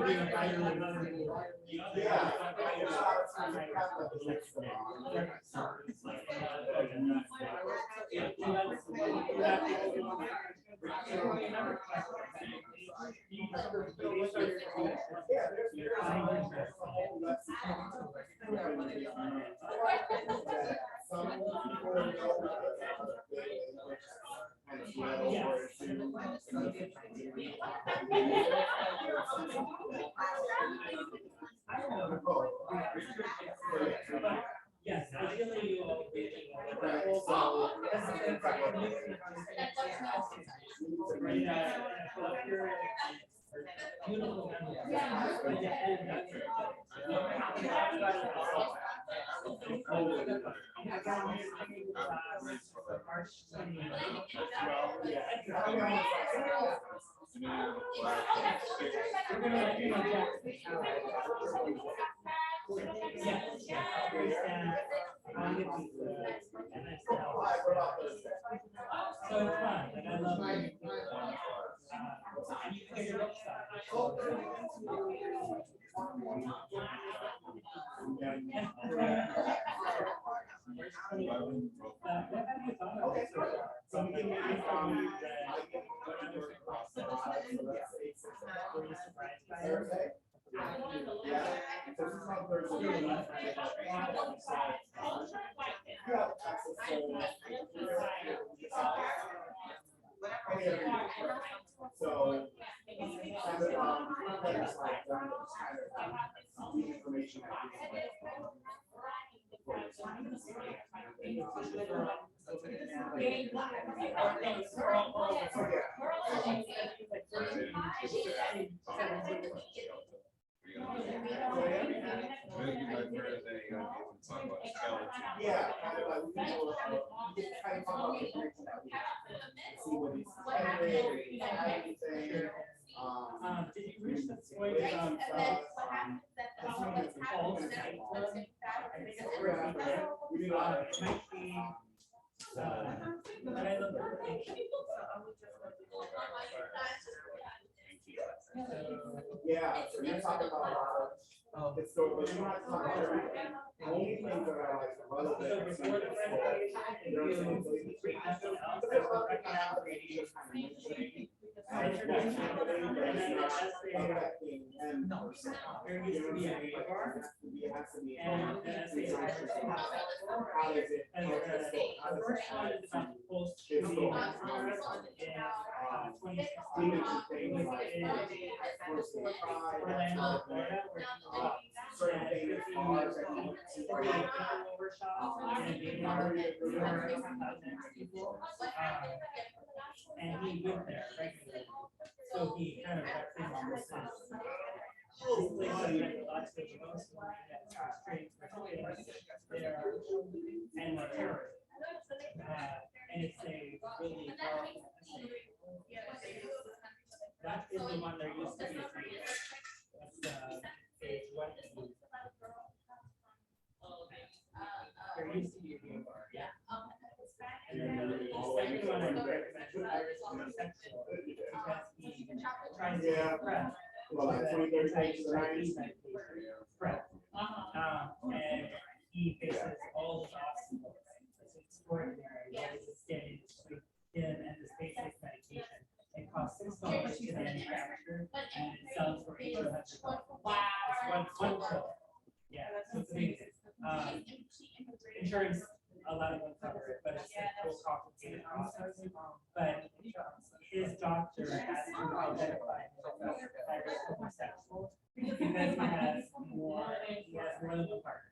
S1: a higher level. Yes, ideally you all be. So it's fun, like I love it. You can get your So I'm giving you
S2: Thursday? Yeah. This is on Thursday. Yeah. So. Information. Yeah, kind of like, we can go, kind of talk about the connection that we have. See what he's saying,
S1: did you reach the point of,
S2: we do not. Yeah, so you're talking about a lot of historical, but you don't have to talk about everything. Only things that are like relevant. Certain things, cars,
S1: and he went there regularly, so he kind of got things on the sense. And the terror. And it's a really powerful message. That is the one there used to be. That's page 1. There used to be a game bar, yeah. homosexual because he tries to
S2: Yeah.
S1: express
S2: Well, like 20, 30 pages a night.
S1: Correct. And he faces all the obstacles. It's extraordinary. What is standing between him and this basic medication. It costs $6 to manufacture and it sells for $800. Wow. One pill. Yeah, so it's amazing. Insurance, a lot of them cover it, but it's a full complicated process. But his doctor has to identify him as homosexual because he has more than one partner.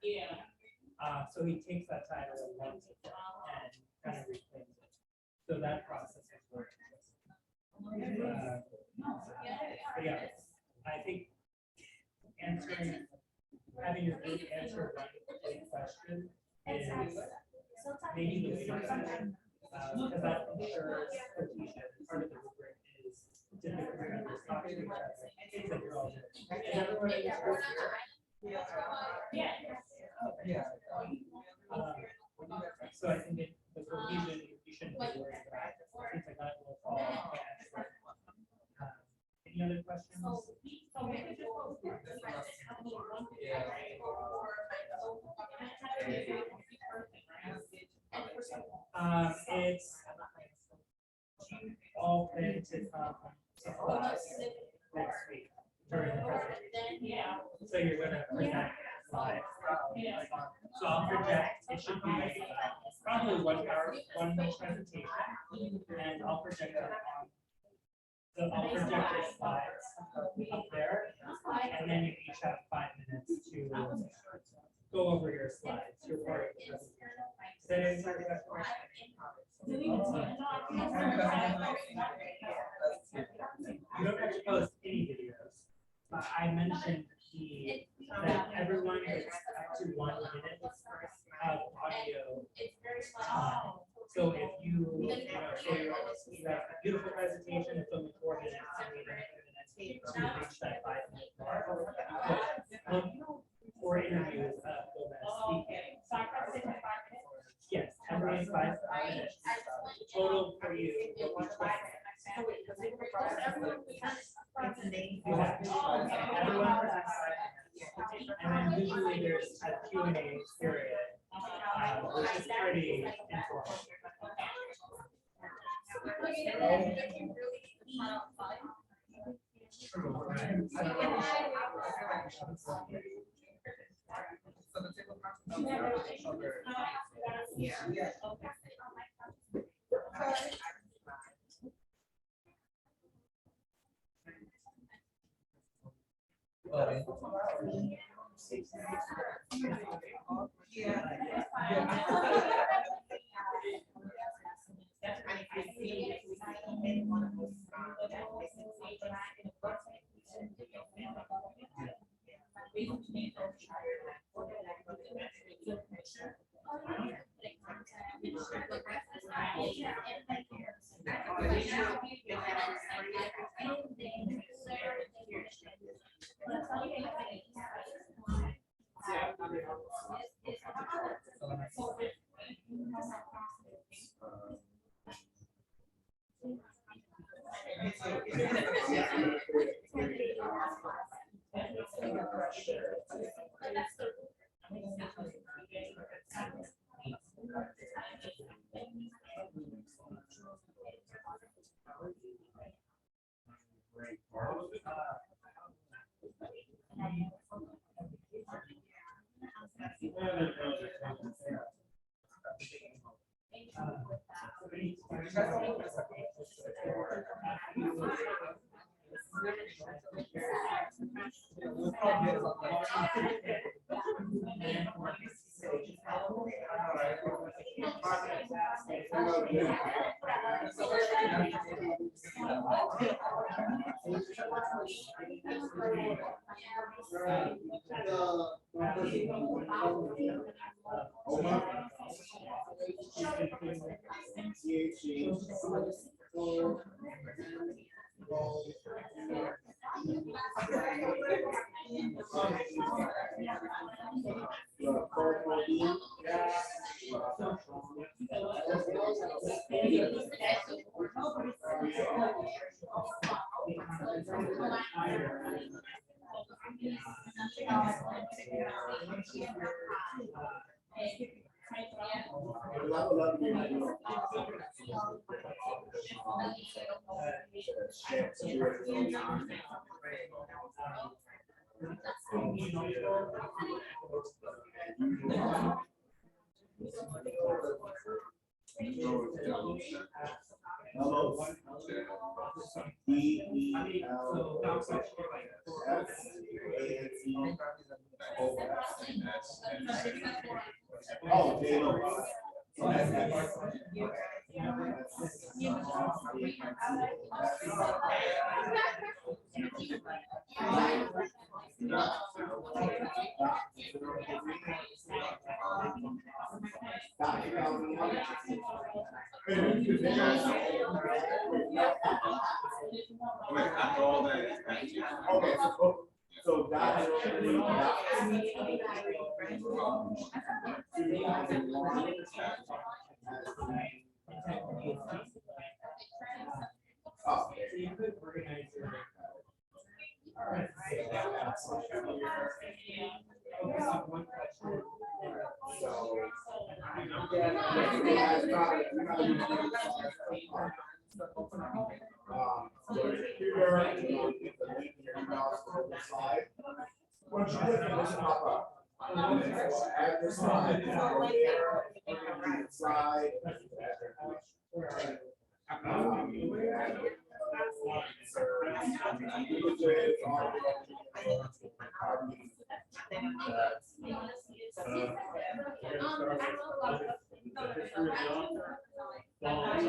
S1: So he takes that title and wants it and kind of reclaims it. So that process is working. Yeah, I think having your group answer one big question is maybe the way to go. Because that ensures cohesion. Part of the rubric is to the group members talk to each other. It's like you're all good. Is everybody here?
S8: Yeah.
S1: So I think the cohesion, you shouldn't be worried about. Things like that will fall off. Any other questions? It's all plan to come to class next week during the presentation. So you're gonna present live. So I'll project, it should be probably 1 hour, one presentation, and I'll project it on. So I'll project your slides up there, and then you each have 5 minutes to go over your slides, your part of the presentation. Does that answer your question? You don't have to post any videos. I mentioned that everyone gets up to 1 minute of audio time. So if you say you have a beautiful presentation, it's only 4 minutes, and we have to reach that 5-minute mark. For interviews, speaking. Yes, everyone's 5 minutes. Total for you. Everyone presents 5 minutes. And then usually there's a Q&A period, which is pretty informal.
S2: Oh, J-Lo. Okay, so that's. Oh.
S1: So you could organize your. One question.
S2: So. Once you click on this pop up, add your slide, slide.